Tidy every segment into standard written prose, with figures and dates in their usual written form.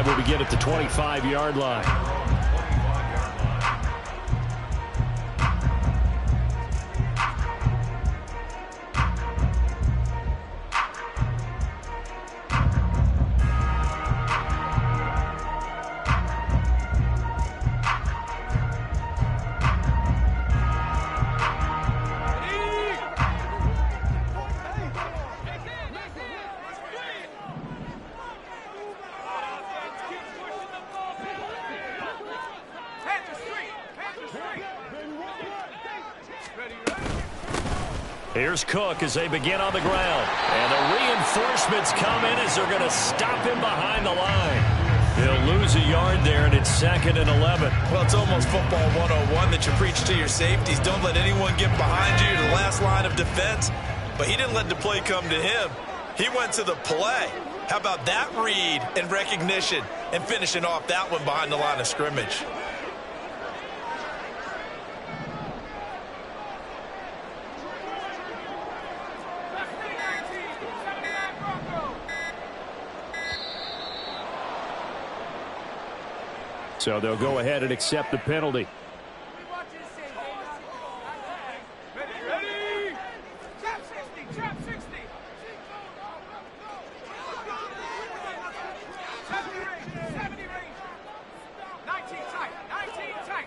drive will begin at the 25-yard line. Here's Cook as they begin on the ground. And the reinforcements come in as they're going to stop him behind the line. They'll lose a yard there, and it's 2nd and 11. Well, it's almost football 101 that you preach to your safeties. Don't let anyone get behind you to the last line of defense. But he didn't let the play come to him. He went to the play. How about that read and recognition and finishing off that one behind the line of scrimmage? So they'll go ahead and accept the penalty. Ready? Trap 60, trap 60. 70 range. 19 tight, 19 tight.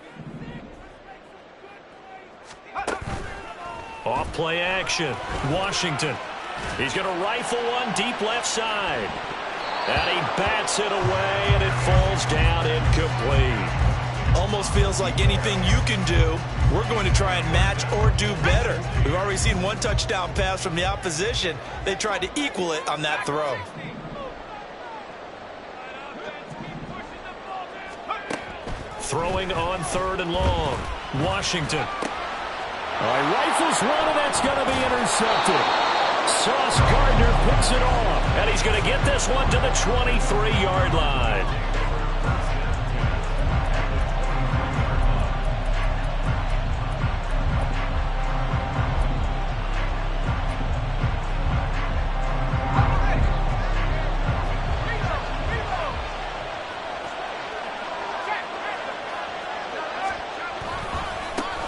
Off play action. Washington. He's going to rifle one deep left side. And he bats it away, and it falls down incomplete. Almost feels like anything you can do, we're going to try and match or do better. We've already seen one touchdown pass from the opposition. They tried to equal it on that throw. Throwing on 3rd and long. Washington. Rifles one, and that's going to be intercepted. Sauce Gardner picks it off, and he's going to get this one to the 23-yard line.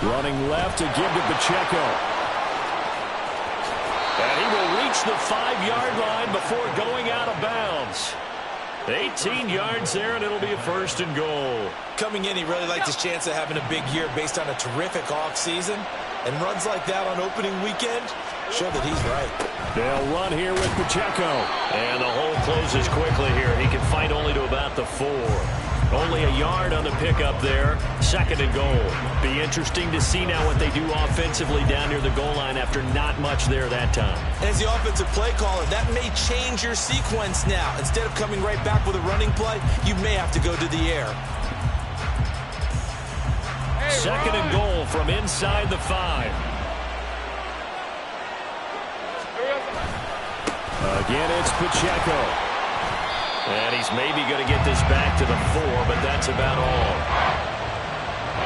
Running left to give to Pacheco. And he will reach the 5-yard line before going out of bounds. 18 yards there, and it'll be a 1st and goal. Coming in, he really liked his chance of having a big year based on a terrific offseason. And runs like that on opening weekend show that he's right. They'll run here with Pacheco. And the hole closes quickly here. He can fight only to about the 4. Only a yard on the pickup there. 2nd and goal. Be interesting to see now what they do offensively down near the goal line after not much there that time. As the offensive play caller, that may change your sequence now. Instead of coming right back with a running play, you may have to go to the air. 2nd and goal from inside the 5. Again, it's Pacheco. And he's maybe going to get this back to the 4, but that's about all.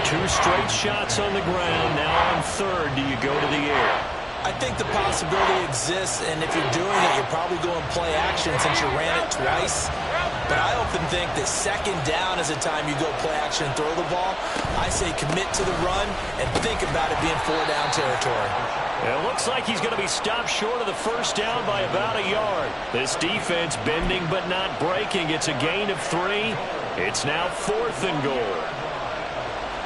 2 straight shots on the ground. Now on 3rd, do you go to the air? I think the possibility exists, and if you're doing it, you're probably going play action since you ran it twice. But I often think that 2nd down is a time you go play action and throw the ball. I say commit to the run and think about it being 4-down territory. It looks like he's going to be stopped short of the 1st down by about a yard. This defense bending but not breaking. It's a gain of 3. It's now 4th and goal.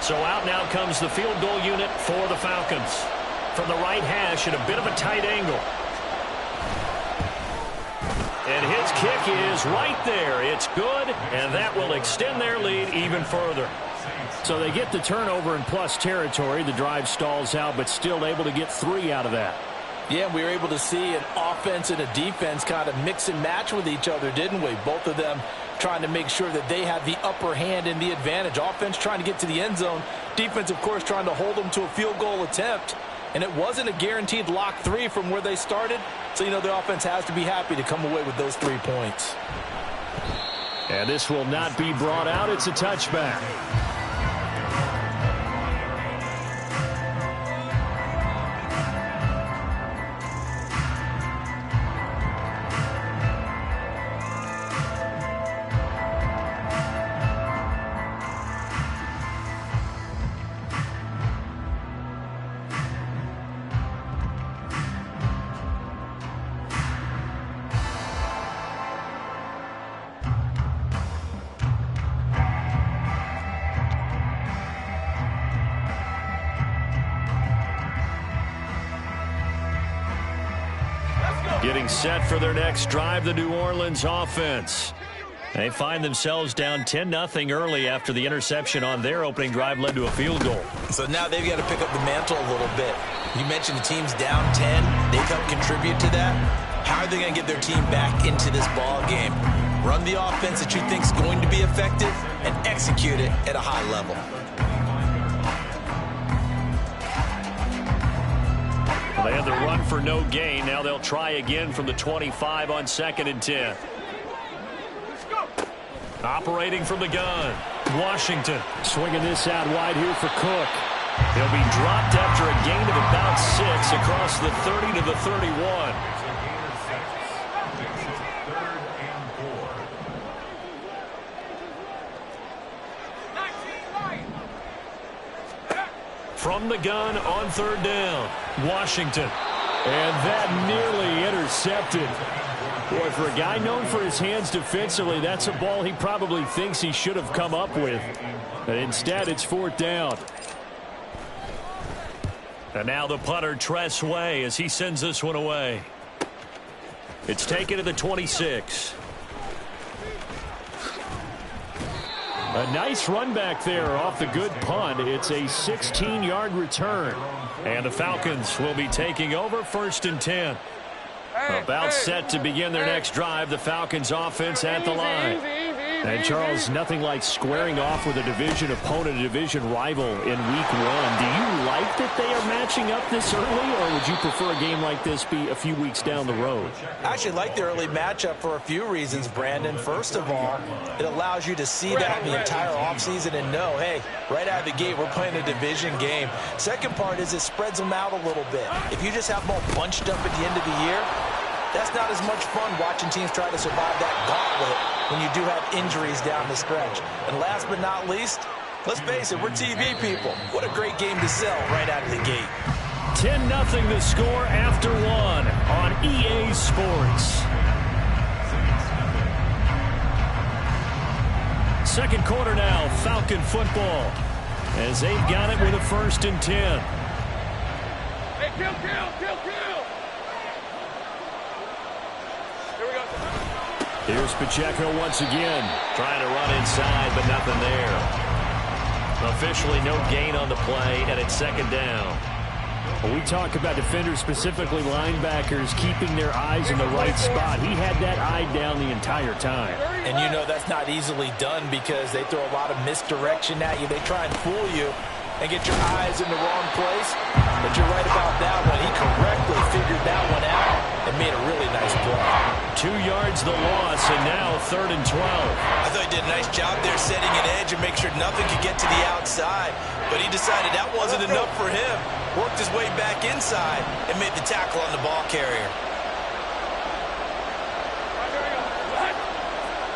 So out now comes the field goal unit for the Falcons. From the right hash at a bit of a tight angle. And his kick is right there. It's good, and that will extend their lead even further. So they get the turnover in plus territory. The drive stalls out, but still able to get 3 out of that. Yeah, we were able to see an offense and a defense kind of mix and match with each other, didn't we? Both of them trying to make sure that they had the upper hand and the advantage. Offense trying to get to the end zone. Defense, of course, trying to hold them to a field goal attempt. And it wasn't a guaranteed lock 3 from where they started. So, you know, the offense has to be happy to come away with those 3 points. And this will not be brought out. It's a touchback. getting set for their next drive, the New Orleans offense. They find themselves down 10-0 early after the interception on their opening drive led to a field goal. So now they've got to pick up the mantle a little bit. You mentioned the team's down 10. They've helped contribute to that. How are they going to get their team back into this ball game? Run the offense that you think is going to be effective and execute it at a high level. Well, they had the run for no gain. Now they'll try again from the 25 on 2nd and 10. Operating from the gun, Washington swinging this out wide here for Cook. He'll be dropped after a gain of about 6 across the 30 to the 31. From the gun on 3rd down, Washington. And that nearly intercepted. Boy, for a guy known for his hands defensively, that's a ball he probably thinks he should have come up with. But instead, it's 4th down. And now the punter, Tress Way, as he sends this one away. It's taken to the 26. A nice run back there off the good punt. It's a 16-yard return. And the Falcons will be taking over 1st and 10. About set to begin their next drive, the Falcons offense at the line. And Charles, nothing like squaring off with a division opponent, a division rival in week 1. Do you like that they are matching up this early, or would you prefer a game like this be a few weeks down the road? I actually like the early matchup for a few reasons, Brandon. First of all, it allows you to see that in the entire offseason and know, hey, right out of the gate, we're playing a division game. Second part is it spreads them out a little bit. If you just have them all bunched up at the end of the year, that's not as much fun watching teams try to survive that gauntlet when you do have injuries down the stretch. And last but not least, let's face it, we're TV people. What a great game to sell right out of the gate. 10-0 the score after 1 on EA Sports. Second quarter now, Falcon football, as they've got it with a 1st and 10. Hey, kill, kill, kill, kill. Here's Pacheco once again, trying to run inside, but nothing there. Officially no gain on the play, and it's 2nd down. When we talk about defenders, specifically linebackers, keeping their eyes in the right spot, he had that eye down the entire time. And you know that's not easily done because they throw a lot of misdirection at you. They try and fool you and get your eyes in the wrong place. But you're right about that one. He correctly figured that one out and made a really nice play. 2 yards the loss, and now 3rd and 12. I thought he did a nice job there setting an edge and make sure nothing could get to the outside. But he decided that wasn't enough for him. Worked his way back inside and made the tackle on the ball carrier.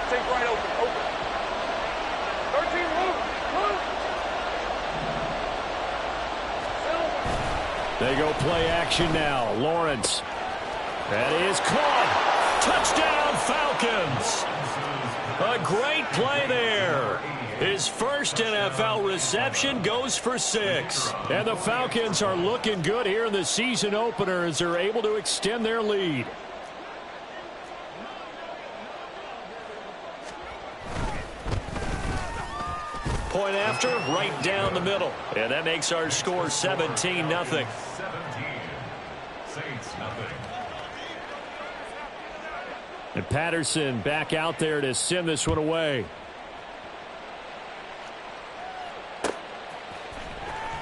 Take right open, open. 13 move, move. They go play action now. Lawrence. That is caught. Touchdown, Falcons. A great play there. His first NFL reception goes for 6. And the Falcons are looking good here in the season opener as they're able to extend their lead. Point after, right down the middle. And that makes our score 17-0. And Patterson back out there to send this one away.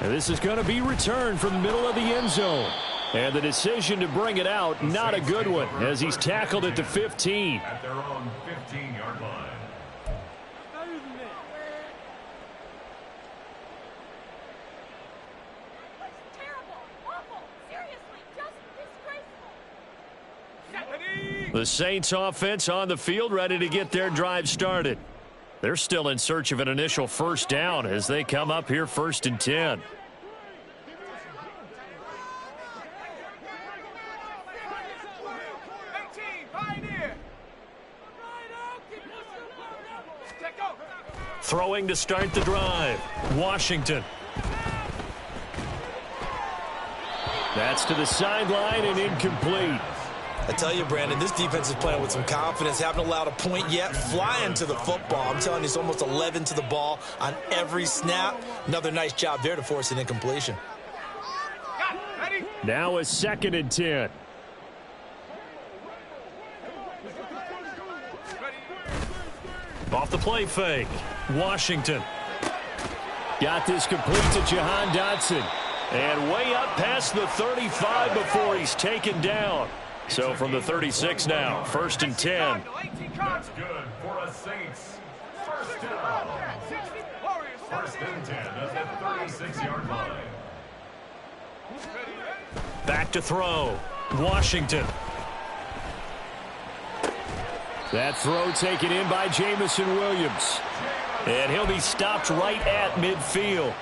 And this is going to be returned from the middle of the end zone. And the decision to bring it out, not a good one, as he's tackled at the 15. At their own 15-yard line. The Saints offense on the field, ready to get their drive started. They're still in search of an initial 1st down as they come up here 1st and 10. Throwing to start the drive, Washington. That's to the sideline and incomplete. I tell you, Brandon, this defense is playing with some confidence. Haven't allowed a point yet. Flying to the football. I'm telling you, it's almost 11 to the ball on every snap. Another nice job there to force an incompletion. Now a 2nd and 10. Off the play fake. Washington. Got this complete to Jahan Dotson. And way up past the 35 before he's taken down. So from the 36 now, 1st and 10. That's good for a Saints. First down. 1st and 10 at the 36-yard line. Back to throw. Washington. That throw taken in by Jamison Williams. And he'll be stopped right at midfield.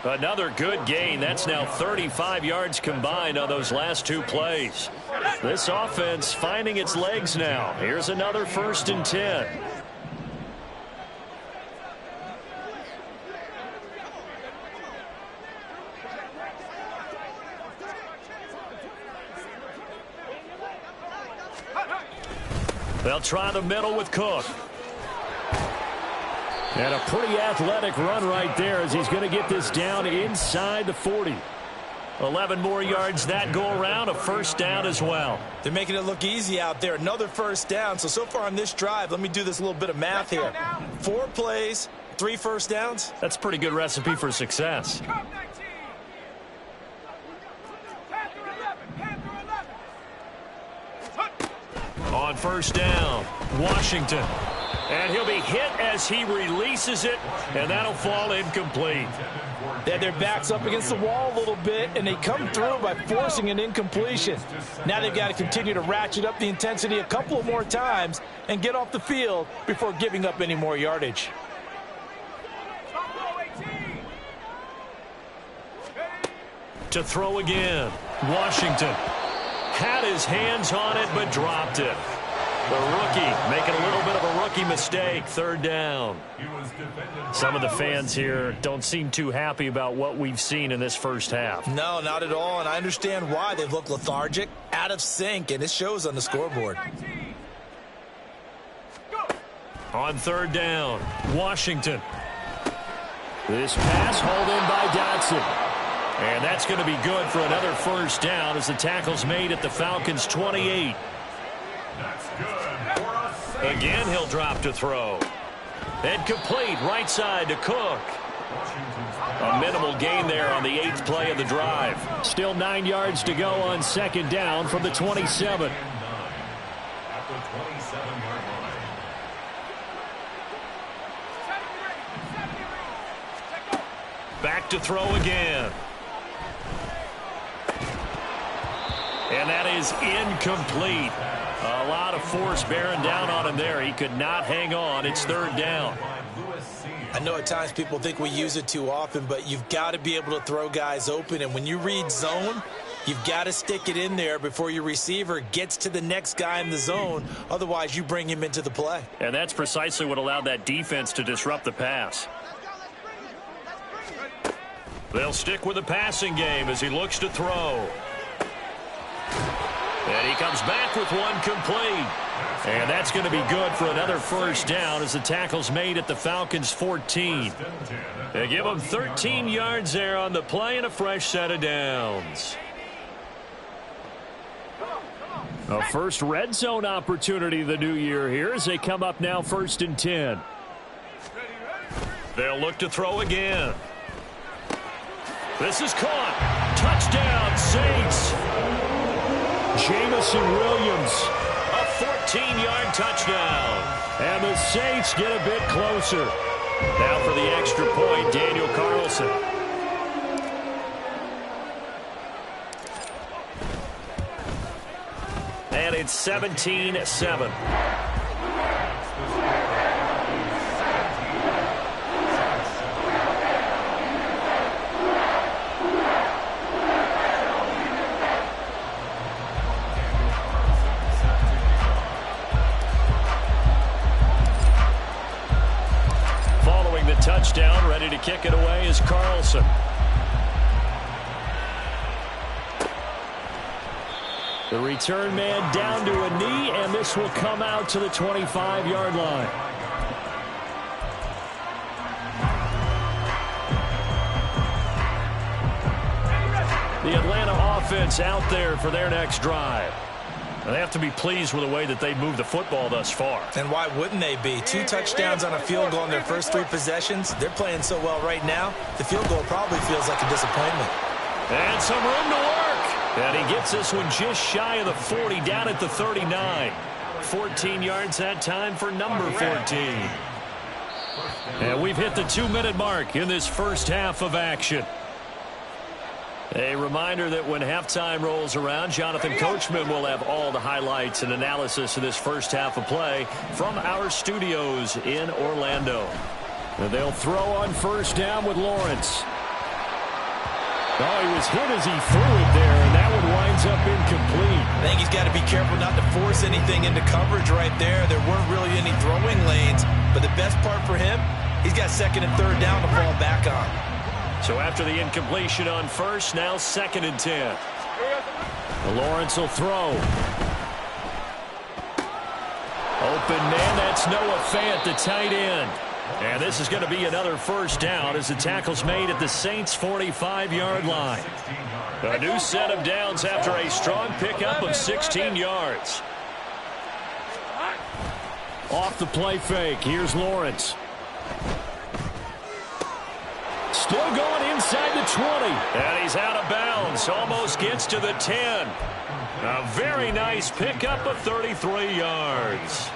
Another good gain. That's now 35 yards combined on those last 2 plays. This offense finding its legs now. Here's another 1st and 10. They'll try the middle with Cook. And a pretty athletic run right there as he's going to get this down inside the 40. 11 more yards that go around, a 1st down as well. They're making it look easy out there. Another 1st down. So far on this drive, let me do this little bit of math here. 4 plays, 3 1st downs. That's a pretty good recipe for success. On 1st down, Washington. And he'll be hit as he releases it, and that'll fall incomplete. They had their backs up against the wall a little bit, and they come through by forcing an incompletion. Now they've got to continue to ratchet up the intensity a couple of more times and get off the field before giving up any more yardage. To throw again, Washington. Had his hands on it, but dropped it. The rookie making a little bit of a rookie mistake, 3rd down. Some of the fans here don't seem too happy about what we've seen in this first half. No, not at all, and I understand why. They've looked lethargic, out of sync, and it shows on the scoreboard. On 3rd down, Washington. This pass hauled in by Dotson. And that's going to be good for another 1st down as the tackle's made at the Falcons' 28. Again, he'll drop to throw. And complete right side to Cook. A minimal gain there on the 8th play of the drive. Still 9 yards to go on 2nd down from the 27. Back to throw again. And that is incomplete. A lot of force bearing down on him there. He could not hang on. It's 3rd down. I know at times people think we use it too often, but you've got to be able to throw guys open. And when you read zone, you've got to stick it in there before your receiver gets to the next guy in the zone. Otherwise, you bring him into the play. And that's precisely what allowed that defense to disrupt the pass. They'll stick with the passing game as he looks to throw. And he comes back with one complete. And that's going to be good for another 1st down as the tackle's made at the Falcons' 14. They give him 13 yards there on the play and a fresh set of downs. A first red zone opportunity the new year here as they come up now 1st and 10. They'll look to throw again. This is caught. Touchdown, Saints. Jamison Williams, a 14-yard touchdown. And the Saints get a bit closer. Now for the extra point, Daniel Carlson. And it's 17-7. Touchdown, ready to kick it away is Carlson. The return man down to a knee, and this will come out to the 25-yard line. The Atlanta offense out there for their next drive. And they have to be pleased with the way that they've moved the football thus far. And why wouldn't they be? 2 touchdowns on a field goal in their first 3 possessions. They're playing so well right now, the field goal probably feels like a disappointment. And some room to work. And he gets this one just shy of the 40, down at the 39. 14 yards that time for number 14. And we've hit the 2-minute mark in this first half of action. A reminder that when halftime rolls around, Jonathan Coachman will have all the highlights and analysis of this first half of play from our studios in Orlando. And they'll throw on first down with Lawrence. Oh, he was hit as he threw it there, and that one winds up incomplete. I think he's got to be careful not to force anything into coverage right there. There weren't really any throwing lanes, but the best part for him, he's got 2nd and 3rd down to fall back on. So after the incompletion on first, now 2nd and 10. Lawrence will throw. Open man, that's Noah Fant, the tight end. And this is going to be another first down as the tackle's made at the Saints' 45-yard line. A new set of downs after a strong pickup of 16 yards. Off the play fake, here's Lawrence. Still going inside the 20. And he's out of bounds. Almost gets to the 10. A very nice pickup of 33 yards.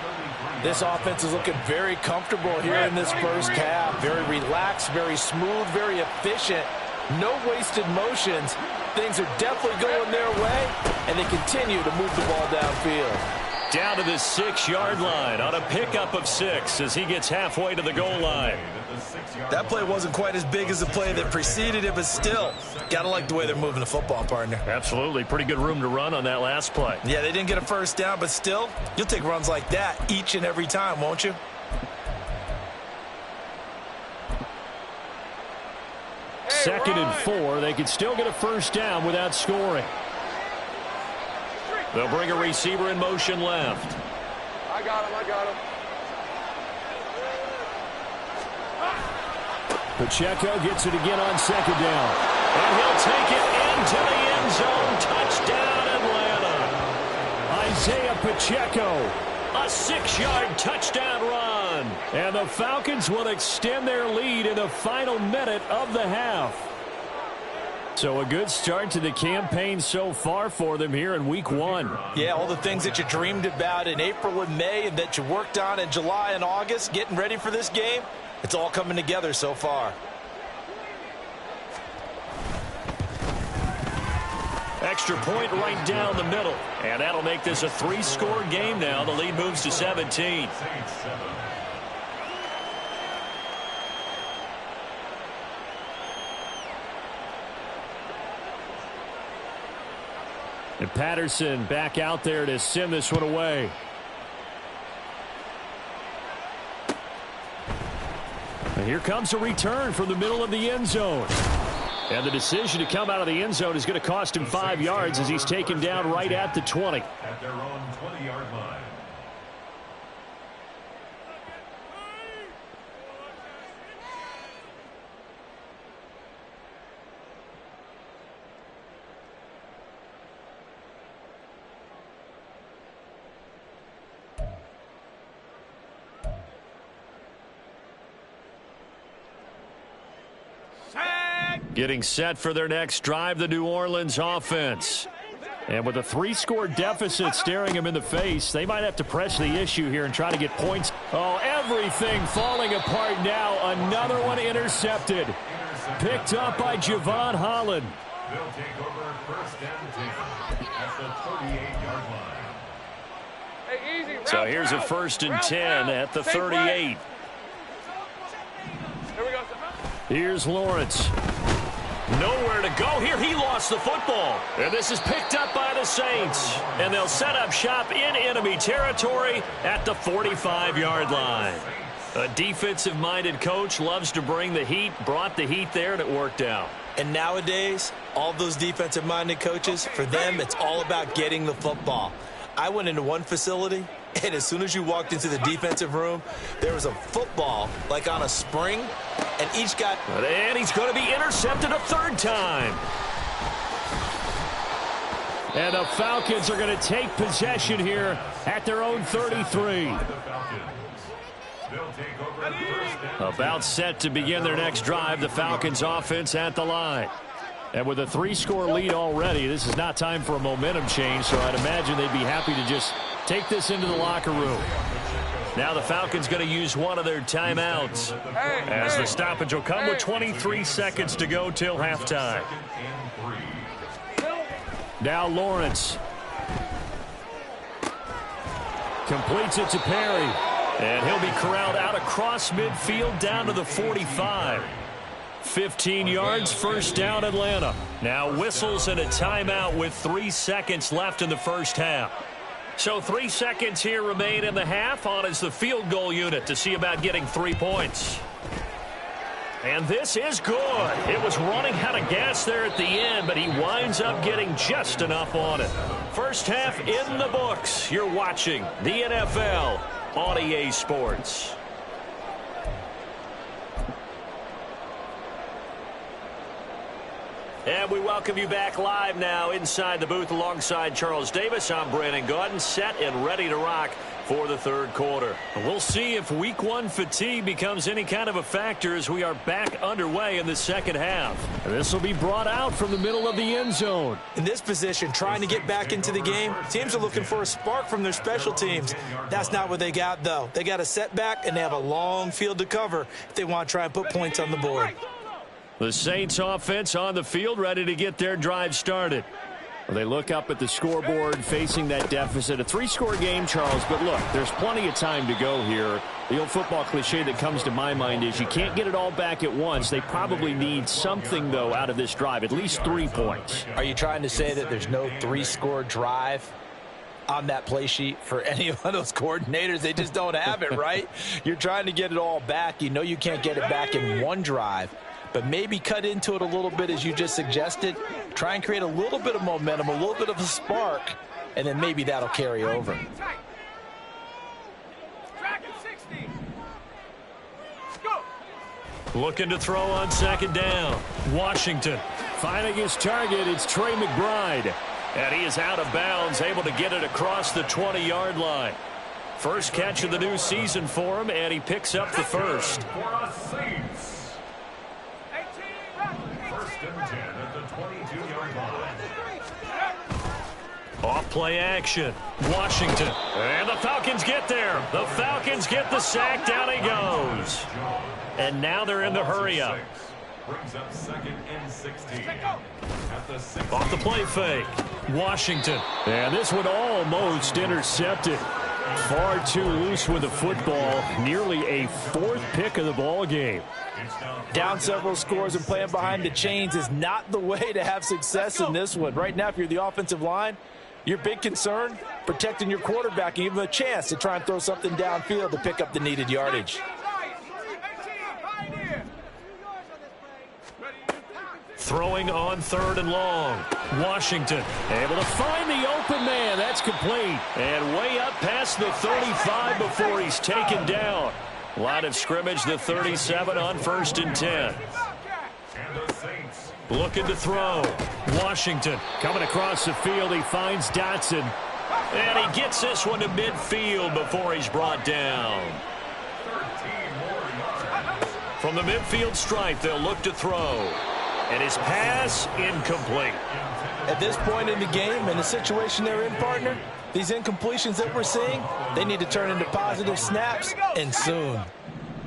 This offense is looking very comfortable here in this first half. Very relaxed, very smooth, very efficient. No wasted motions. Things are definitely going their way, and they continue to move the ball downfield. Down to the 6-yard line on a pickup of 6 as he gets halfway to the goal line. That play wasn't quite as big as the play that preceded it, but still, gotta like the way they're moving the football, partner. Absolutely. Pretty good room to run on that last play. Yeah, they didn't get a first down, but still, you'll take runs like that each and every time, won't you? Second and 4. They could still get a first down without scoring. They'll bring a receiver in motion left. I got him. Pacheco gets it again on 2nd down. And he'll take it into the end zone. Touchdown, Atlanta. Isaiah Pacheco, a 6-yard touchdown run. And the Falcons will extend their lead in the final minute of the half. So a good start to the campaign so far for them here in week 1. Yeah, all the things that you dreamed about in April and May and that you worked on in July and August, getting ready for this game, it's all coming together so far. Extra point right down the middle. And that'll make this a 3-score game now. The lead moves to 17. And Patterson back out there to send this one away. And here comes a return from the middle of the end zone. And the decision to come out of the end zone is going to cost him 5 yards as he's taken down right at the 20. At their own 20-yard line. Getting set for their next drive, the New Orleans offense. And with a 3-score deficit staring them in the face, they might have to press the issue here and try to get points. Oh, everything falling apart now. Another one intercepted. Picked up by Javon Holland. They'll take over 1st and 10 at the 38-yard line. Hey, easy. So here's a 1st and 10 at the 38. Here we go. Here's Lawrence. Nowhere to go here. He lost the football. And this is picked up by the Saints. And they'll set up shop in enemy territory at the 45-yard line. A defensive-minded coach loves to bring the heat, brought the heat there, and it worked out. And nowadays, all those defensive-minded coaches, for them, it's all about getting the football. I went into one facility, and as soon as you walked into the defensive room, there was a football, like on a spring, and each got... And he's going to be intercepted a third time. And the Falcons are going to take possession here at their own 33. About set to begin their next drive, the Falcons offense at the line. And with a 3-score lead already, this is not time for a momentum change, so I'd imagine they'd be happy to just take this into the locker room. Now the Falcons going to use one of their timeouts as the stoppage will come with 23 seconds to go till halftime. Now Lawrence completes it to Perry. And he'll be corralled out across midfield down to the 45. 15 yards, first down Atlanta. Now whistles and a timeout with 3 seconds left in the first half. So 3 seconds here remain in the half. On is the field goal unit to see about getting 3 points. And this is good. It was running out of gas there at the end, but he winds up getting just enough on it. First half in the books. You're watching the NFL on EA Sports. And we welcome you back live now inside the booth alongside Charles Davis. I'm Brandon Gaudin, set and ready to rock for the third quarter. We'll see if week 1 fatigue becomes any kind of a factor as we are back underway in the second half. This will be brought out from the middle of the end zone. In this position, trying to get back into the game, teams are looking for a spark from their special teams. That's not what they got, though. They got a setback, and they have a long field to cover if they want to try and put points on the board. The Saints offense on the field, ready to get their drive started. They look up at the scoreboard facing that deficit. A 3-score game, Charles, but look, there's plenty of time to go here. The old football cliche that comes to my mind is you can't get it all back at once. They probably need something, though, out of this drive, at least 3 points. Are you trying to say that there's no 3-score drive on that play sheet for any of those coordinators? They just don't have it, right? You're trying to get it all back. You know you can't get it back in one drive. But maybe cut into it a little bit, as you just suggested. Try and create a little bit of momentum, a little bit of a spark, and then maybe that'll carry over. Looking to throw on second down. Washington finding his target. It's Trey McBride. And he is out of bounds, able to get it across the 20-yard line. First catch of the new season for him, and he picks up the first. Off play action. Washington. And the Falcons get there. The Falcons get the sack. Down he goes. And now they're in the hurry up. Brings up second and 16. Off the play fake. Washington. And this one almost intercepted. Far too loose with the football. Nearly a 4th pick of the ball game. Down several scores and playing behind the chains is not the way to have success in this one. Right now, if you're the offensive line, your big concern, protecting your quarterback and give him a chance to try and throw something downfield to pick up the needed yardage. Throwing on 3rd and long. Washington able to find the open man. That's complete. And way up past the 35 before he's taken down. Line of scrimmage, the 37 on 1st and 10. Looking to throw. Washington coming across the field. He finds Dotson. And he gets this one to midfield before he's brought down. From the midfield stripe, they'll look to throw. And his pass incomplete. At this point in the game, in the situation they're in, partner, these incompletions that we're seeing, they need to turn into positive snaps, and soon.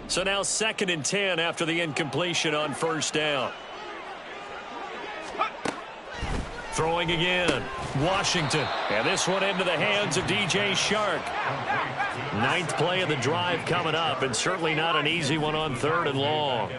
So now 2nd and 10 after the incompletion on 1st down. Throwing again. Washington. And this one into the hands of DJ Shark. 9th play of the drive coming up, and certainly not an easy one on 3rd and long.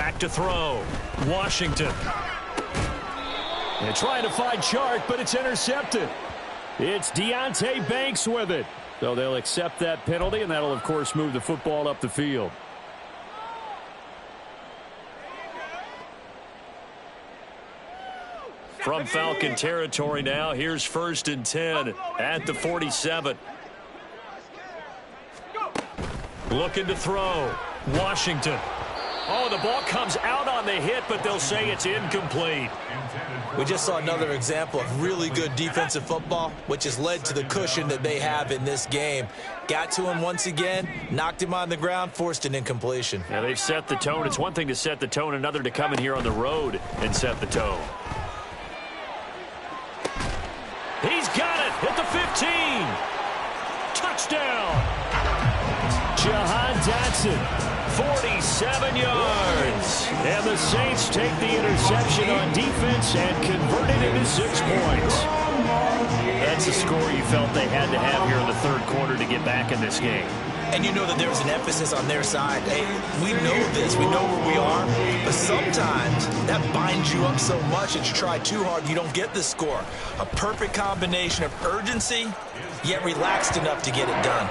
Back to throw. Washington. And trying to find Chark, but it's intercepted. It's Deonte Banks with it. So they'll accept that penalty, and that'll, of course, move the football up the field. From Falcon territory now, here's 1st and 10 at the 47. Looking to throw. Washington. Oh, the ball comes out on the hit, but they'll say it's incomplete. We just saw another example of really good defensive football, which has led to the cushion that they have in this game. Got to him once again, knocked him on the ground, forced an incompletion. Now they've set the tone. It's one thing to set the tone, another to come in here on the road and set the tone. He's got it at the 15. Touchdown. Jahan Dotson. 47 yards. And the Saints take the interception on defense and convert it into 6 points. That's a score you felt they had to have here in the third quarter to get back in this game. And you know that there was an emphasis on their side. Hey, we know this. We know where we are. But sometimes that binds you up so much that you try too hard and you don't get the score. A perfect combination of urgency, yet relaxed enough to get it done.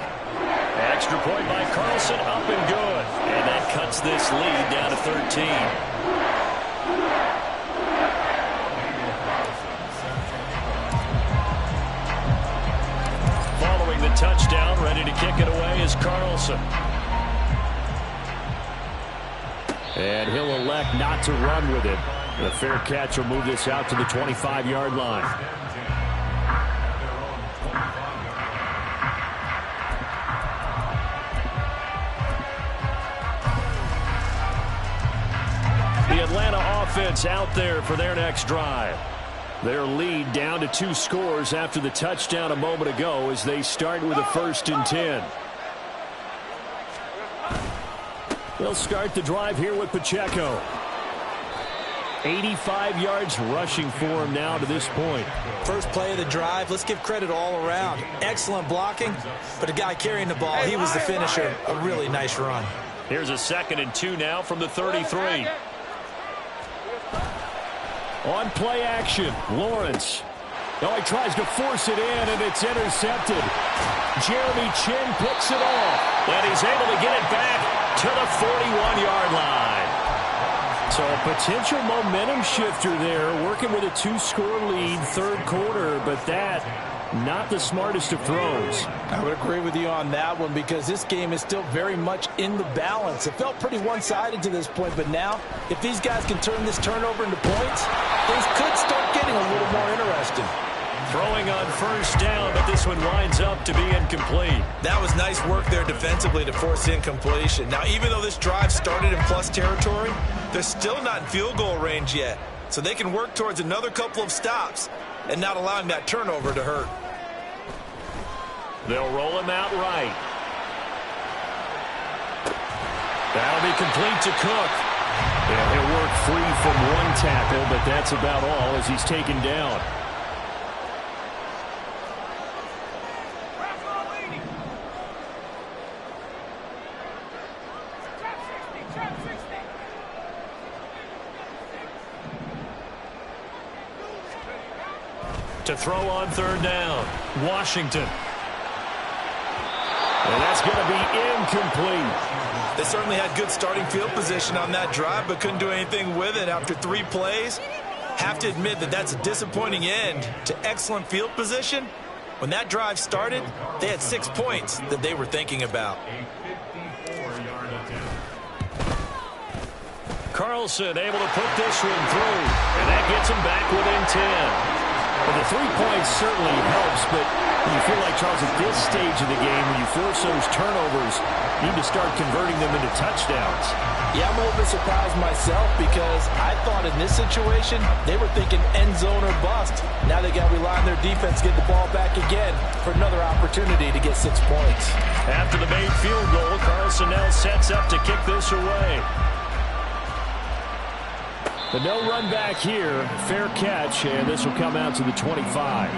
Extra point by Carlson, up and good. And that cuts this lead down to 13. Following the touchdown, ready to kick it away is Carlson. And he'll elect not to run with it. The fair catch will move this out to the 25-yard line. The Atlanta offense out there for their next drive. Their lead down to 2 scores after the touchdown a moment ago as they start with a 1st and 10. They'll start the drive here with Pacheco. 85 yards rushing for him now to this point. First play of the drive, let's give credit all around. Excellent blocking, but the guy carrying the ball, he was the finisher. A really nice run. Here's a 2nd and 2 now from the 33. On play action, Lawrence. Now he tries to force it in, and it's intercepted. Jeremy Chin picks it off, and he's able to get it back to the 41-yard line. So a potential momentum shifter there, working with a 2-score lead, third quarter, but that not the smartest of throws. I would agree with you on that one because this game is still very much in the balance. It felt pretty one-sided to this point, but now if these guys can turn this turnover into points, things could start getting a little more interesting. Throwing on 1st down, but this one winds up to be incomplete. That was nice work there defensively to force incompletion. Now, even though this drive started in plus territory, they're still not in field goal range yet, so they can work towards another couple of stops and not allowing that turnover to hurt. They'll roll him out right. That'll be complete to Cook. And he'll work free from one tackle, but that's about all as he's taken down. To throw on 3rd down, Washington. And that's going to be incomplete. They certainly had good starting field position on that drive, but couldn't do anything with it after 3 plays. Have to admit that that's a disappointing end to excellent field position. When that drive started, they had 6 points that they were thinking about. Carlson able to put this one through, and that gets him back within 10. Well, the 3 points certainly helps, but you feel like, Charles, at this stage of the game, when you force those turnovers, you need to start converting them into touchdowns. Yeah, I'm a little bit surprised myself because I thought in this situation, they were thinking end zone or bust. Now they got to rely on their defense, get the ball back again for another opportunity to get 6 points. After the made field goal, Carlson now sets up to kick this away. But no run back here. Fair catch, and this will come out to the 25.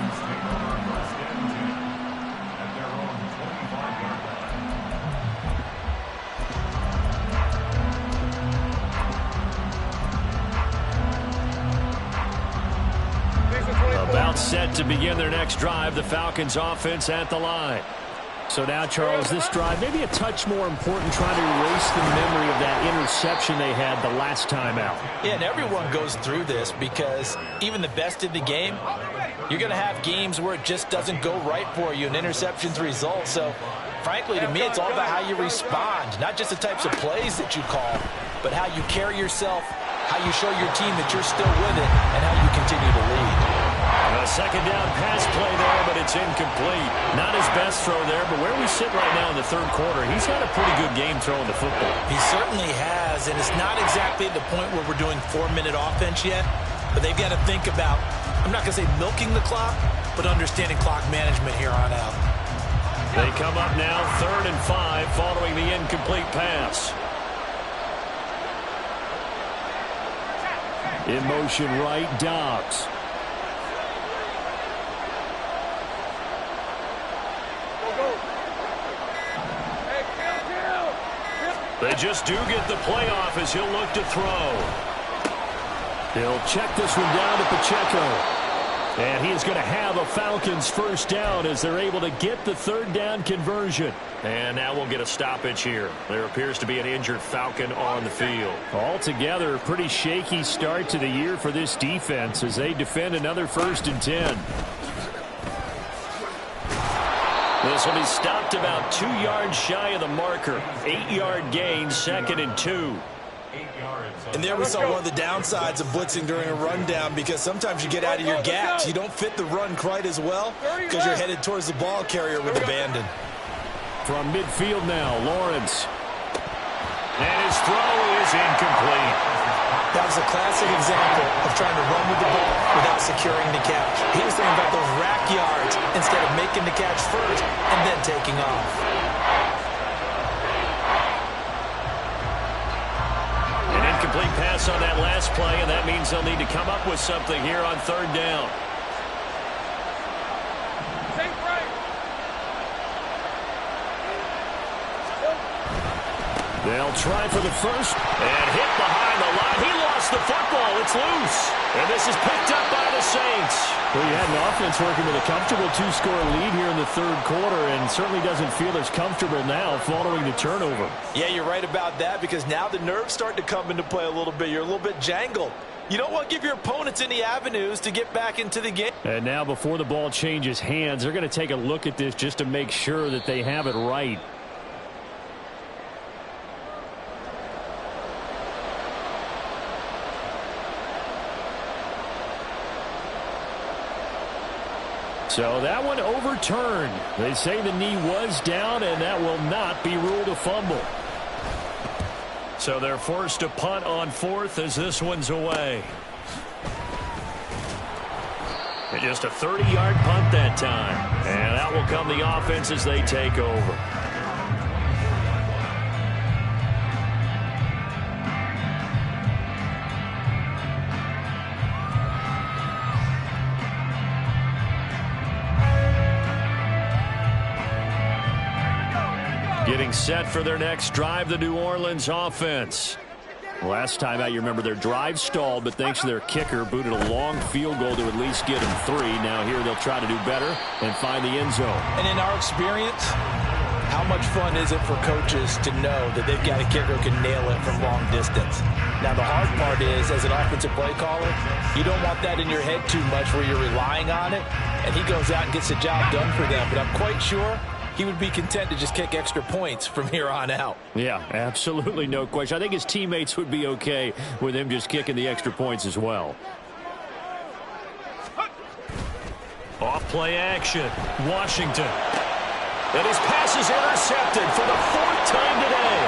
set to begin their next drive. The Falcons offense at the line. So now, Charles, this drive maybe a touch more important, trying to erase the memory of that interception they had the last time out. Yeah, and everyone goes through this because even the best in the game, you're going to have games where it just doesn't go right for you and interceptions result. So, frankly, to me, it's all about how you respond, not just the types of plays that you call, but how you carry yourself, how you show your team that you're still with it, and how you continue to lead. A second down pass play there, but it's incomplete. Not his best throw there, but where we sit right now in the third quarter, he's had a pretty good game throwing the football. He certainly has, and it's not exactly at the point where we're doing 4-minute offense yet, but they've got to think about, I'm not going to say milking the clock, but understanding clock management here on out. They come up now 3rd and 5 following the incomplete pass. In motion right, Dobbs. They just do get the playoff as he'll look to throw. They'll check this one down to Pacheco. And he is going to have a Falcons first down as they're able to get the 3rd down conversion. And now we'll get a stoppage here. There appears to be an injured Falcon on the field. Altogether, a pretty shaky start to the year for this defense as they defend another 1st and 10. This will be stopped about 2 yards shy of the marker. 8-yard gain, 2nd and 2. And there we saw one of the downsides of blitzing during a rundown, because sometimes you get out of your gaps. You don't fit the run quite as well because you're headed towards the ball carrier with abandon. From midfield now, Lawrence. And his throw is incomplete. That was a classic example of trying to run with the ball without securing the catch. He was thinking about those rack yards instead of making the catch first and then taking off. An incomplete pass on that last play, and that means they'll need to come up with something here on 3rd down. They'll try for the first. And hit behind the line. He lost the football. It's loose. And this is picked up by the Saints. Well, you had an offense working with a comfortable 2-score lead here in the 3rd quarter, and certainly doesn't feel as comfortable now following the turnover. Yeah, you're right about that, because now the nerves start to come into play a little bit. You're a little bit jangled. You don't want to give your opponents any avenues to get back into the game. And now before the ball changes hands, they're going to take a look at this just to make sure that they have it right. So that one overturned. They say the knee was down, and that will not be ruled a fumble. So they're forced to punt on 4th as this one's away. And just a 30-yard punt that time. And out will come the offense as they take over. Getting set for their next drive, the New Orleans offense. Last time out, you remember their drive stalled, but thanks to their kicker, booted a long field goal to at least get them 3. Now here they'll try to do better and find the end zone. And in our experience, how much fun is it for coaches to know that they've got a kicker who can nail it from long distance? Now, the hard part is, as an offensive play caller, you don't want that in your head too much where you're relying on it, and he goes out and gets the job done for them. But I'm quite sure he would be content to just kick extra points from here on out. Yeah, absolutely no question. I think his teammates would be okay with him just kicking the extra points as well. Off play action. Washington. And his pass is intercepted for the 4th time today.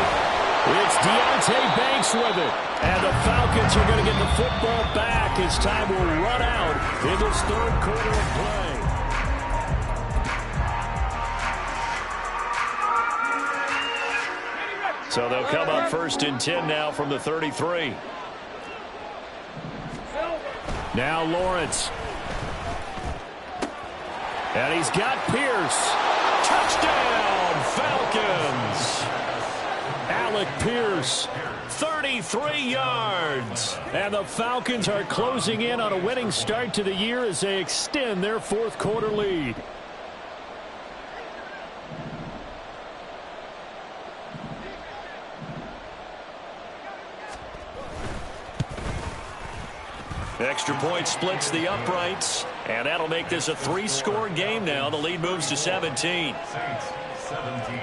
It's Deontay Banks with it. And the Falcons are going to get the football back as time will run out in this 3rd quarter of play. So they'll come up 1st and 10 now from the 33. Now Lawrence. And he's got Pierce. Touchdown, Falcons. Alec Pierce, 33 yards. And the Falcons are closing in on a winning start to the year as they extend their fourth quarter lead. Extra point splits the uprights, and that'll make this a 3-score game now. The lead moves to 17. Saints, 17.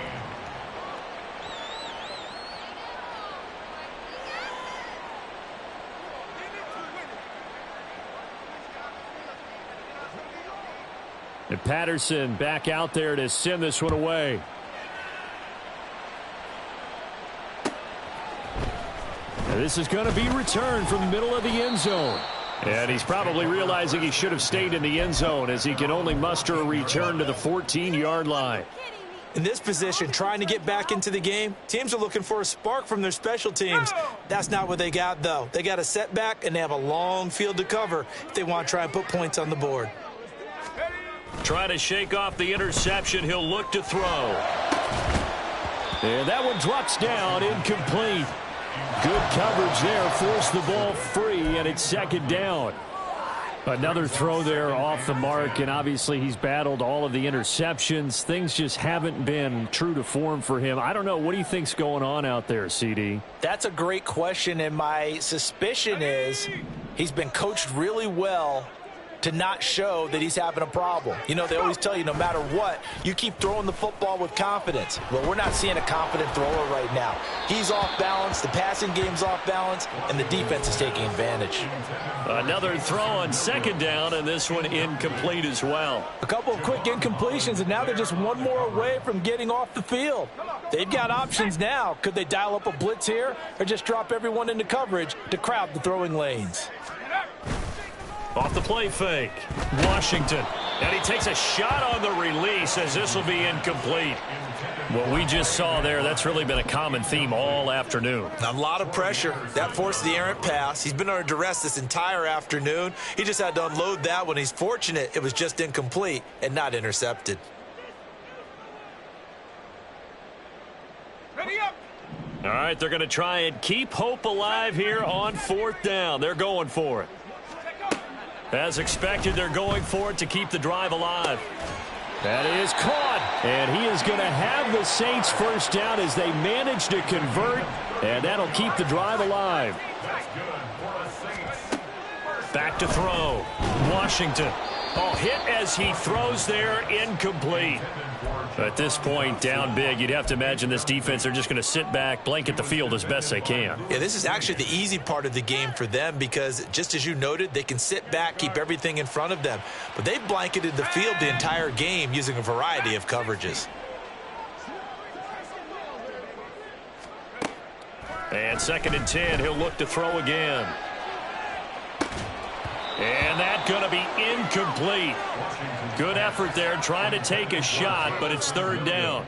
And Patterson back out there to send this one away. And this is going to be returned from the middle of the end zone. And he's probably realizing he should have stayed in the end zone as he can only muster a return to the 14-yard line. In this position, trying to get back into the game, teams are looking for a spark from their special teams. That's not what they got, though. They got a setback, and they have a long field to cover if they want to try and put points on the board. Trying to shake off the interception. He'll look to throw. And that one drops down, incomplete. Good coverage there, forced the ball free, and it's second down. Another throw there off the mark, and obviously he's battled all of the interceptions. Things just haven't been true to form for him. I don't know. What do you think's going on out there, CD? That's a great question, and my suspicion is he's been coached really well to not show that he's having a problem. You know, they always tell you no matter what, you keep throwing the football with confidence. Well, we're not seeing a confident thrower right now. He's off balance, the passing game's off balance, and the defense is taking advantage. Another throw on second down, and this one incomplete as well. A couple of quick incompletions, and now they're just one more away from getting off the field. They've got options now. Could they dial up a blitz here or just drop everyone into coverage to crowd the throwing lanes? Off the play fake, Washington. And he takes a shot on the release as this will be incomplete. What we just saw there, that's really been a common theme all afternoon. A lot of pressure. That forced the errant pass. He's been under duress this entire afternoon. He just had to unload that one. He's fortunate it was just incomplete and not intercepted. Ready up. All right, they're going to try and keep hope alive here on fourth down. They're going for it. As expected, they're going for it to keep the drive alive. That is caught, and he is going to have the Saints first down as they manage to convert, and that'll keep the drive alive. Back to throw. Washington. Oh, hit as he throws there, incomplete. At this point, down big, you'd have to imagine this defense, they're just going to sit back, blanket the field as best they can. Yeah, this is actually the easy part of the game for them because, just as you noted, they can sit back, keep everything in front of them. But they've blanketed the field the entire game using a variety of coverages. And second and 10, he'll look to throw again. And that's going to be incomplete. Good effort there, trying to take a shot, but it's third down.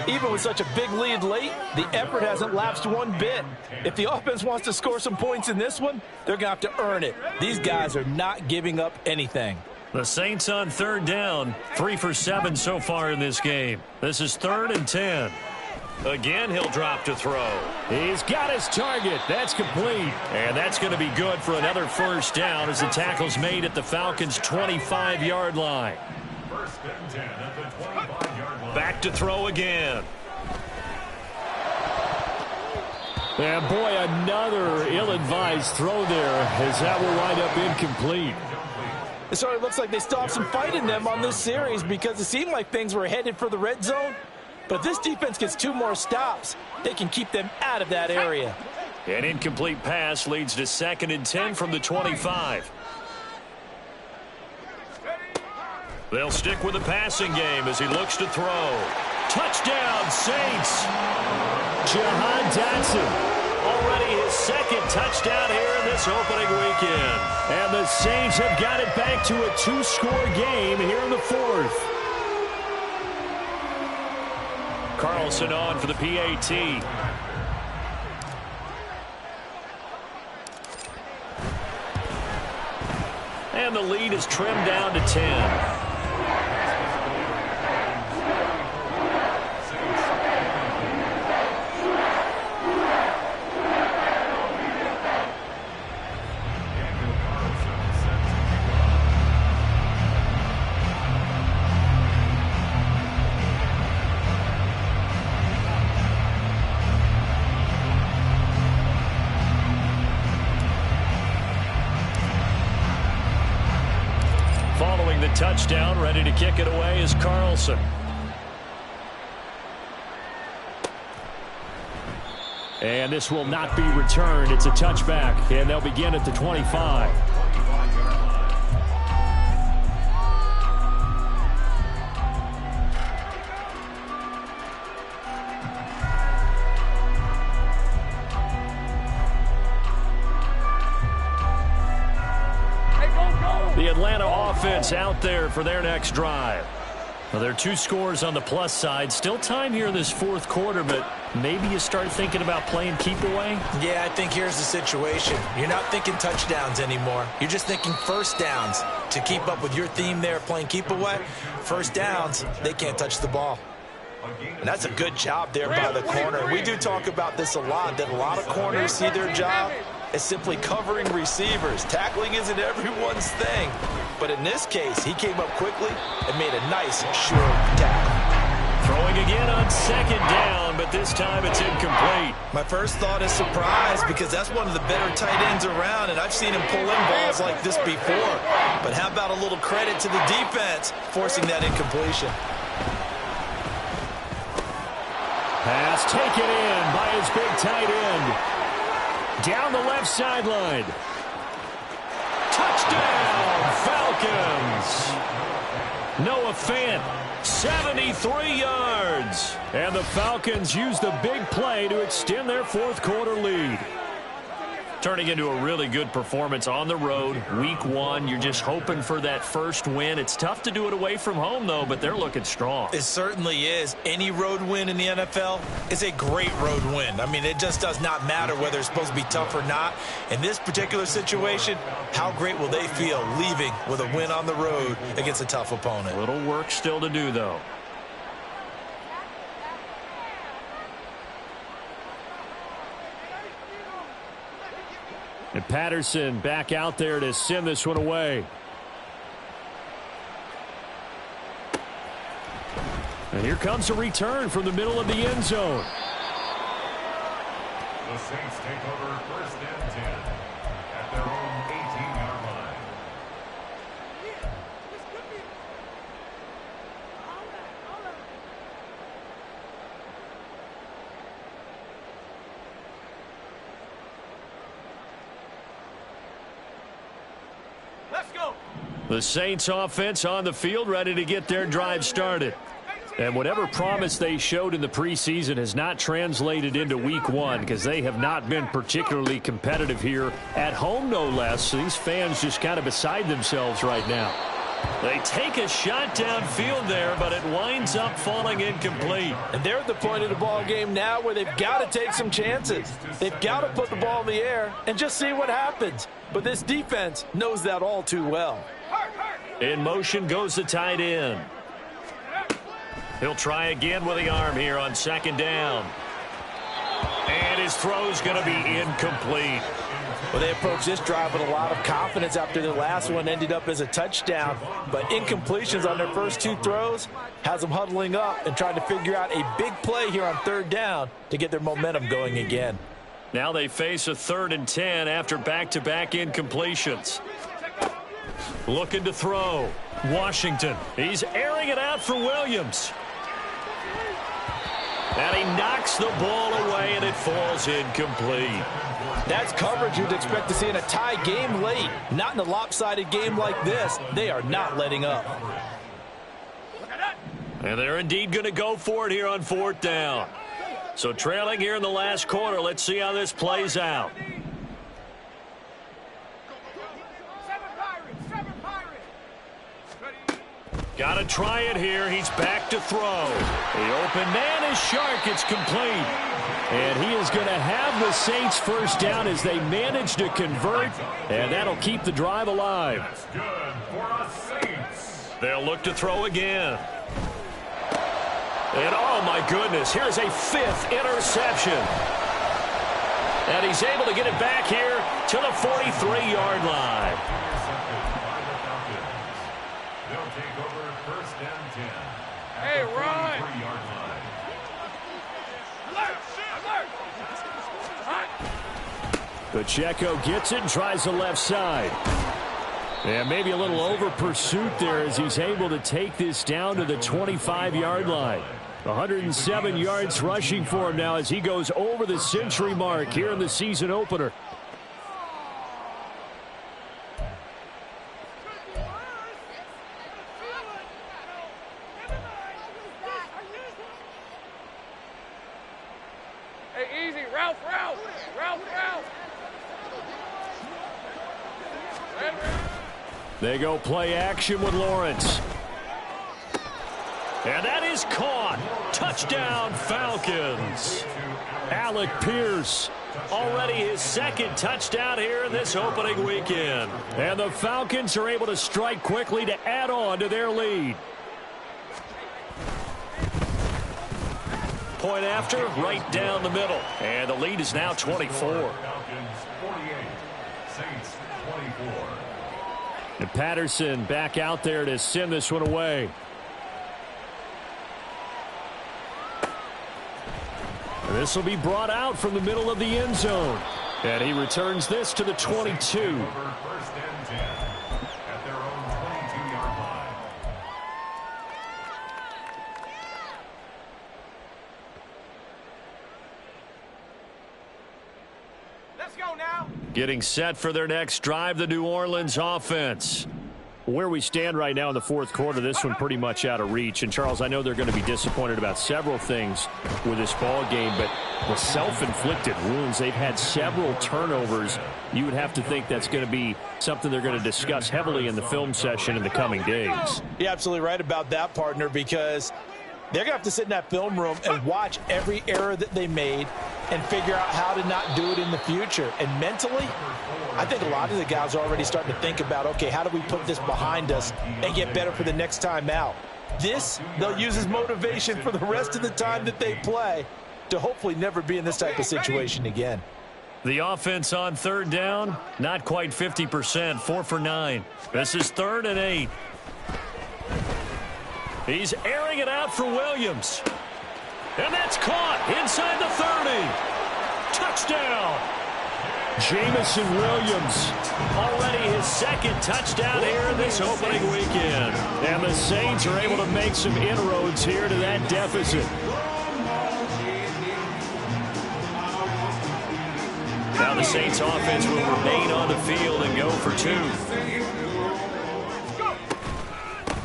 Even with such a big lead late, the effort hasn't lapsed one bit. If the offense wants to score some points in this one, they're going to have to earn it. These guys are not giving up anything. The Saints on third down, 3 for 7 so far in this game. This is third and 10. Again, he'll drop to throw. He's got his target. That's complete. And that's going to be good for another first down as the tackle's made at the Falcons' 25-yard line. First and 10 at the 25-yard line. Back to throw again. And boy, another ill-advised throw there as that will wind up incomplete. It sort of looks like they still have some fight in them on this series because it seemed like things were headed for the red zone. But if this defense gets 2 more stops, they can keep them out of that area. An incomplete pass leads to second and 10 from the 25. They'll stick with the passing game as he looks to throw. Touchdown, Saints! Jahan Dotson. Already his second touchdown here in this opening weekend. And the Saints have got it back to a 2-score game here in the fourth. Carlson on for the PAT. And the lead is trimmed down to 10. the touchdown. Ready to kick it away is Carlson. And this will not be returned. It's a touchback, and they'll begin at the 25. The Atlanta offense out there for their next drive. Well, there are 2 scores on the plus side. Still time here in this fourth quarter, but maybe you start thinking about playing keep away? Yeah, I think here's the situation. You're not thinking touchdowns anymore. You're just thinking first downs. To keep up with your theme there, playing keep away, first downs, they can't touch the ball. And that's a good job there by the corner. We do talk about this a lot, that a lot of corners see their job as simply covering receivers. Tackling isn't everyone's thing. But in this case, he came up quickly and made a nice, sure tackle. Throwing again on second down, but this time it's incomplete. My first thought is surprise, because that's one of the better tight ends around, and I've seen him pull in balls like this before. But how about a little credit to the defense forcing that incompletion? Pass taken in by his big tight end. Down the left sideline. Touchdown, Falcons. Noah Fant, 73 yards. And the Falcons use the big play to extend their fourth quarter lead. Turning into a really good performance on the road. Week 1, you're just hoping for that first win. It's tough to do it away from home, though, but they're looking strong. It certainly is. Any road win in the NFL is a great road win. I mean, it just does not matter whether it's supposed to be tough or not. In this particular situation, how great will they feel leaving with a win on the road against a tough opponent? A little work still to do, though. And Patterson back out there to send this one away. And here comes a return from the middle of the end zone. The Saints take over first and 10 at their own 18-yard line. Let's go. The Saints offense on the field, ready to get their drive started. And whatever promise they showed in the preseason has not translated into week 1, because they have not been particularly competitive here at home, no less. So these fans just kind of beside themselves right now. They take a shot downfield there, but it winds up falling incomplete. And they're at the point of the ball game now where they've got to take some chances. They've got to put the ball in the air and just see what happens. But this defense knows that all too well. In motion goes the tight end. He'll try again with the arm here on second down. And his throw's going to be incomplete. Well, they approached this drive with a lot of confidence after the last one ended up as a touchdown. But incompletions on their first 2 throws has them huddling up and trying to figure out a big play here on third down to get their momentum going again. Now they face a 3rd and 10 after back-to-back incompletions. Looking to throw. Washington. He's airing it out for Williams. And he knocks the ball away, and it falls incomplete. That's coverage you'd expect to see in a tie game late. Not in a lopsided game like this. They are not letting up. And they're indeed going to go for it here on 4th down. So trailing here in the last quarter, let's see how this plays out. Got to try it here. He's back to throw. The open man is Shark. It's complete. And he is going to have the Saints first down as they manage to convert. And that'll keep the drive alive. That's good for us Saints. They'll look to throw again. And oh my goodness, here's a 5th interception. And he's able to get it back here to the 43-yard line. They'll take over first and 10. Hey, Ron. 3-yard line. Pacheco gets it and tries the left side. And maybe a little over pursuit there as he's able to take this down to the 25-yard line. 107 yards rushing for him now as he goes over the century mark here in the season opener. Hey, easy. Ralph. They go play action with Lawrence. And that is caught. Touchdown, Falcons. Alec Pierce, already his second touchdown here in this opening weekend. And the Falcons are able to strike quickly to add on to their lead. Point after, right down the middle. And the lead is now 24. Falcons 48, Saints 24. And Patterson back out there to send this one away. And this will be brought out from the middle of the end zone. And he returns this to the 22. First and 10 at their own 22-yard line. Let's go now. Getting set for their next drive, the New Orleans offense. Where we stand right now in the fourth quarter, this one pretty much out of reach. And, Charles, I know they're going to be disappointed about several things with this ball game, but the self-inflicted wounds, they've had several turnovers. You would have to think that's going to be something they're going to discuss heavily in the film session in the coming days. You're absolutely right about that, partner, because they're going to have to sit in that film room and watch every error that they made and figure out how to not do it in the future. And mentally, I think a lot of the guys are already starting to think about, okay, how do we put this behind us and get better for the next time out? This, they'll use as motivation for the rest of the time that they play to hopefully never be in this type of situation again. The offense on third down, not quite 50%, 4 for 9. This is 3rd and 8. He's airing it out for Williams. And that's caught inside the 30. Touchdown. Jamison Williams, already his second touchdown here in this opening weekend. And the Saints are able to make some inroads here to that deficit. Now the Saints offense will remain on the field and go for 2.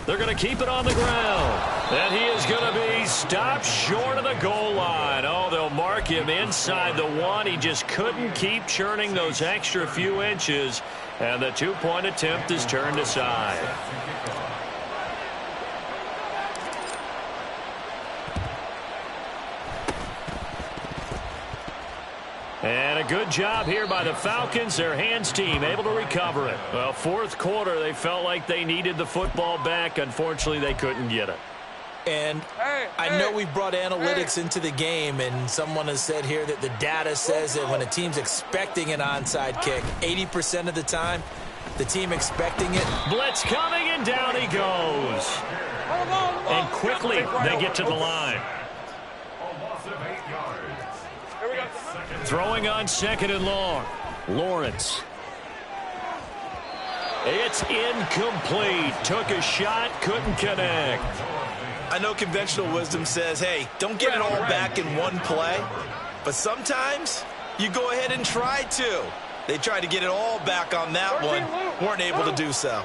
They're going to keep it on the ground. And he is going to be stopped short of the goal line. Oh, they'll mark him inside the 1. He just couldn't keep churning those extra few inches. And the 2-point attempt is turned aside. And a good job here by the Falcons, their hands team, able to recover it. Well, fourth quarter, they felt like they needed the football back. Unfortunately, they couldn't get it. And I know we brought analytics into the game, and someone has said here that the data says that when a team's expecting an onside kick, 80% of the time, the team expecting it. Blitz coming, and down he goes. And quickly, they get to the line. A loss of 8 yards. Throwing on 2nd and long. Lawrence. It's incomplete. Took a shot, couldn't connect. I know conventional wisdom says, hey, don't get it all back in one play. But sometimes you go ahead and try to. They tried to get it all back on that one. Weren't able to do so.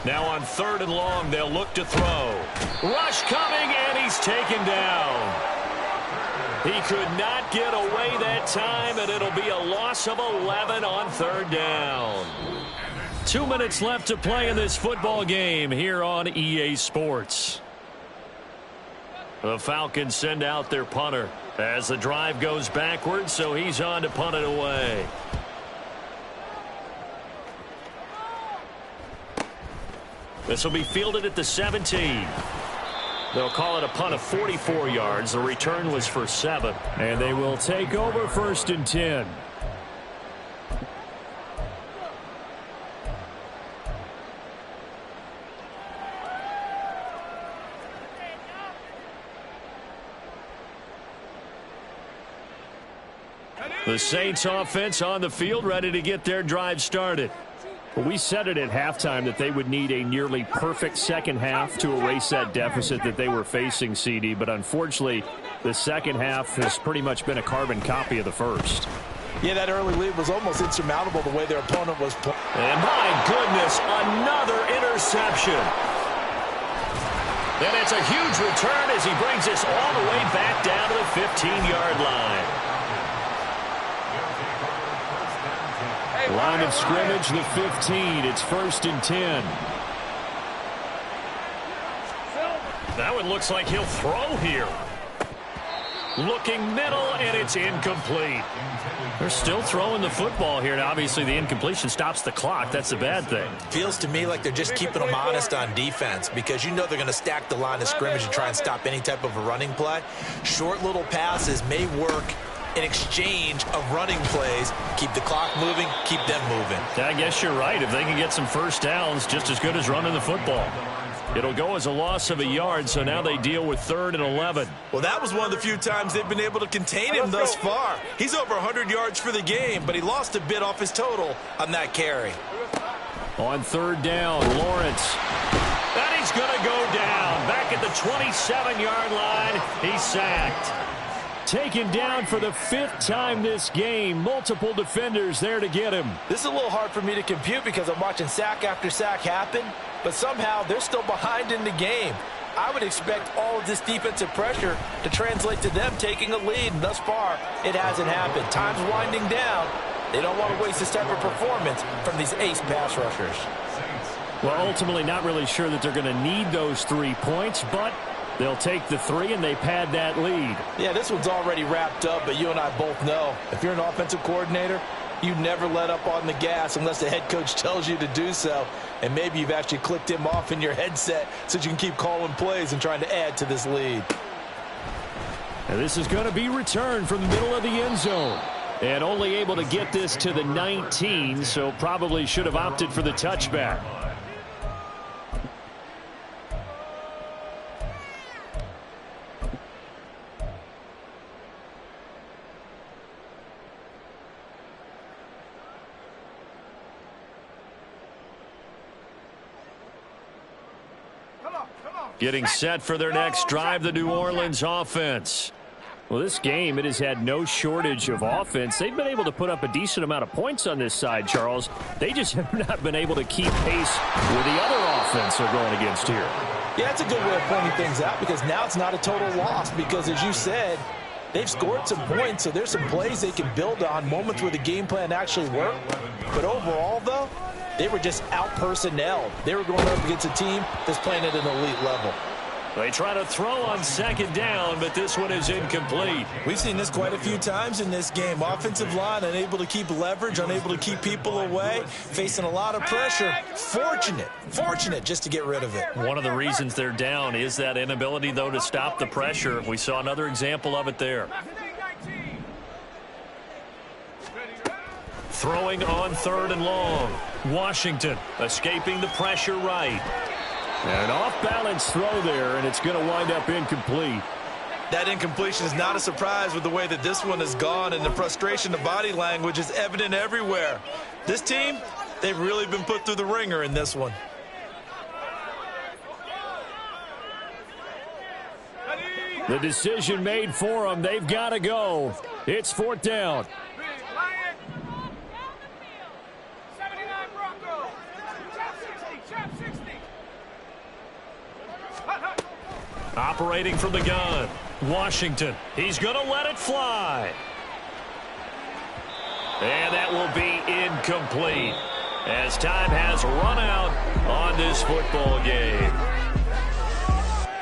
Now on 3rd and long, they'll look to throw. Rush coming, and he's taken down. He could not get away that time, and it'll be a loss of 11 on 3rd down. 2 minutes left to play in this football game here on EA Sports. The Falcons send out their punter as the drive goes backwards, so he's on to punt it away. This will be fielded at the 17. They'll call it a punt of 44 yards. The return was for 7. And they will take over 1st and 10. The Saints offense on the field, ready to get their drive started. Well, we said it at halftime that they would need a nearly perfect second half to erase that deficit that they were facing, CD. But unfortunately, the second half has pretty much been a carbon copy of the first. Yeah, that early lead was almost insurmountable the way their opponent was playing. And my goodness, another interception. And it's a huge return as he brings us all the way back down to the 15-yard line. Line of scrimmage, the 15. It's 1st and 10. That one looks like he'll throw here. Looking middle, and it's incomplete. They're still throwing the football here, and obviously the incompletion stops the clock. That's the bad thing. Feels to me like they're just keeping them honest on defense because you know they're going to stack the line of scrimmage and try and stop any type of a running play. Short little passes may work in exchange of running plays. Keep the clock moving, keep them moving. I guess you're right. If they can get some first downs, just as good as running the football. It'll go as a loss of a yard, so now they deal with 3rd and 11. Well, that was one of the few times they've been able to contain him thus far. He's over 100 yards for the game, but he lost a bit off his total on that carry. On 3rd down, Lawrence. And he's going to go down. Back at the 27-yard line, he's sacked. Taken down for the 5th time this game. Multiple defenders there to get him. This is a little hard for me to compute because I'm watching sack after sack happen, but somehow they're still behind in the game. I would expect all of this defensive pressure to translate to them taking a lead, and thus far, it hasn't happened. Time's winding down. They don't want to waste this type of performance from these ace pass rushers. Well, ultimately, not really sure that they're going to need those 3 points, but they'll take the 3 and they pad that lead. Yeah, this one's already wrapped up, but you and I both know if you're an offensive coordinator, you never let up on the gas unless the head coach tells you to do so. And maybe you've actually clicked him off in your headset so you can keep calling plays and trying to add to this lead. And this is going to be returned from the middle of the end zone. And only able to get this to the 19, so probably should have opted for the touchback. Getting set for their next drive, the New Orleans offense. Well, this game, it has had no shortage of offense. They've been able to put up a decent amount of points on this side, Charles. They just have not been able to keep pace with the other offense they're going against here. Yeah, it's a good way of pointing things out because now it's not a total loss because, as you said, they've scored some points, so there's some plays they can build on, moments where the game plan actually worked. But overall, though, they were just out-personnelled. They were going up against a team that's playing at an elite level. They try to throw on 2nd down, but this one is incomplete. We've seen this quite a few times in this game. Offensive line unable to keep leverage, unable to keep people away, facing a lot of pressure. Fortunate just to get rid of it. One of the reasons they're down is that inability, though, to stop the pressure. We saw another example of it there. Throwing on 3rd and long. Washington escaping the pressure right. An off-balance throw there, and it's going to wind up incomplete. That incompletion is not a surprise with the way that this one has gone, and the frustration of body language is evident everywhere. This team, they've really been put through the ringer in this one. The decision made for them. They've got to go. It's 4th down. Operating from the gun, Washington. He's going to let it fly. And that will be incomplete as time has run out on this football game.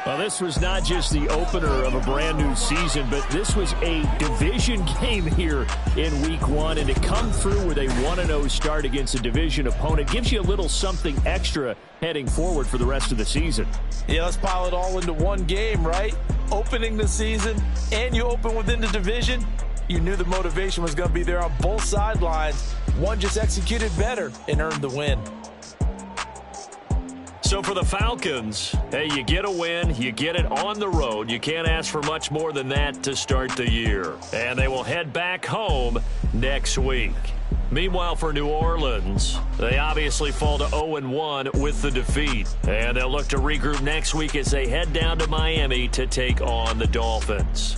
Well, this was not just the opener of a brand new season, but this was a division game here in week 1. And to come through with a 1-0 start against a division opponent gives you a little something extra heading forward for the rest of the season. Yeah, let's pile it all into one game, right? Opening the season, and you open within the division. You knew the motivation was going to be there on both sidelines. One just executed better and earned the win. So for the Falcons, hey, you get a win, you get it on the road. You can't ask for much more than that to start the year. And they will head back home next week. Meanwhile, for New Orleans, they obviously fall to 0-1 with the defeat. And they'll look to regroup next week as they head down to Miami to take on the Dolphins.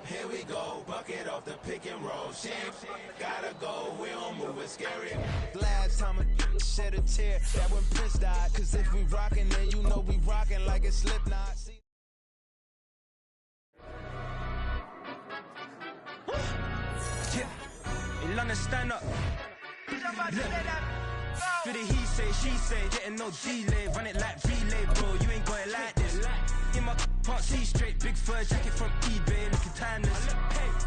Here we go, bucket off the pick and roll. Shit, gotta go, we don't move, it's scary. Last time a shed a tear, that when Prince died. Cause if we rockin', then you know we rockin' like it's Slipknot. Yeah, in London, stand up. Look. Do the he say, she say, getting no delay. Run it like relay, bro, you ain't got it like this. In my can't see straight, big fur jacket from eBay, looking timeless.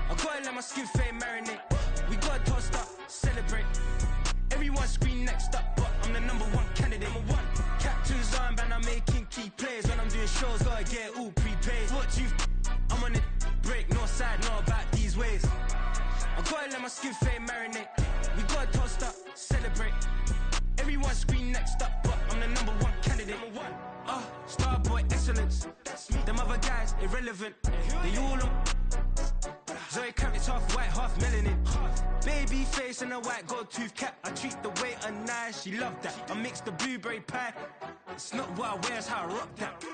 I gotta let my skin fade marinate. We gotta toast up, celebrate. Everyone scream next up, but I'm the #1 candidate. Captain's armband, I'm making key plays. When I'm doing shows, gotta get all prepaid. What you I'm on it, break, no side, no about these ways. I gotta let my skin fade marinate. We gotta toast up, celebrate. Everyone scream next up, but I'm the #1 candidate. Starboy excellence. Them other guys irrelevant. They all on. Zoe Kravitz half white, half melanin. Baby face and a white gold tooth cap. I treat the waiter nice, she love that. I mix the blueberry pie. It's not what I wear, it's how I rock that.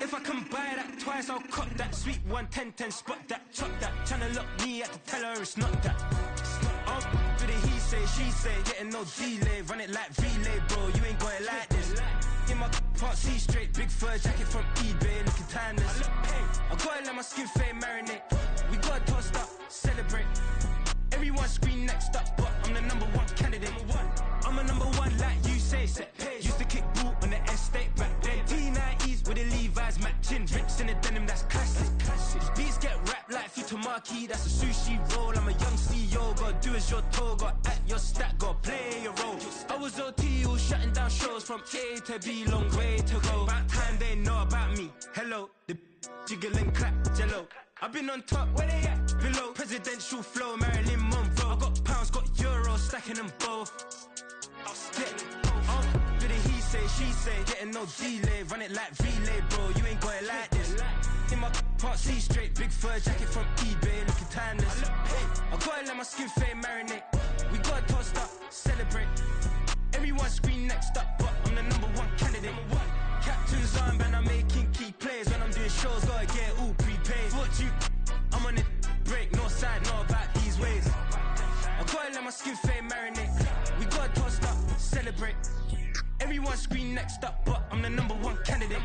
If I can buy that twice, I'll cop that. Sweet 110, spot that, chop that. Tryna lock me at to tell her it's not that. Do the he say, she say, getting no delay. Run it like relay, bro, you ain't got it like this. In my can't see straight, big fur jacket from eBay, looking timeless. I gotta let my skin fade marinate. We gotta toast up, celebrate. Everyone scream next up, but I'm the #1 candidate. I'm a #1 like you say, set pace. Used to kick boot on the estate back then. T90s with the Levi's matching. Rips in the denim, that's classic. These beats get wrapped like Futamaki, that's a sushi roll. I'm a young CEO, gotta do as you're told. Gotta act your stat, gotta play your role. I was OT, all shutting down shows from A to B, long way to go. About time they know about me. Hello, the jiggle and clap, jello. I've been on top, where they at? Below, presidential flow, Marilyn Monroe. I got pounds, got euros, stacking them both. Do the he say, she say, getting no delay. Run it like relay, bro, you ain't got it like this. In my can't see straight, big fur jacket from eBay, looking timeless. I gotta let my skin fade marinate. We gotta toast up, celebrate. Everyone scream next up, but I'm the #1 candidate. Captain's armband, I'm making key plays. When I'm doing shows, gotta get all prepaid. What you I'm on it, break, no side, no about these ways. I gotta let my skin fade marinate. We gotta toast up, celebrate. Everyone scream next up, but I'm the #1 candidate.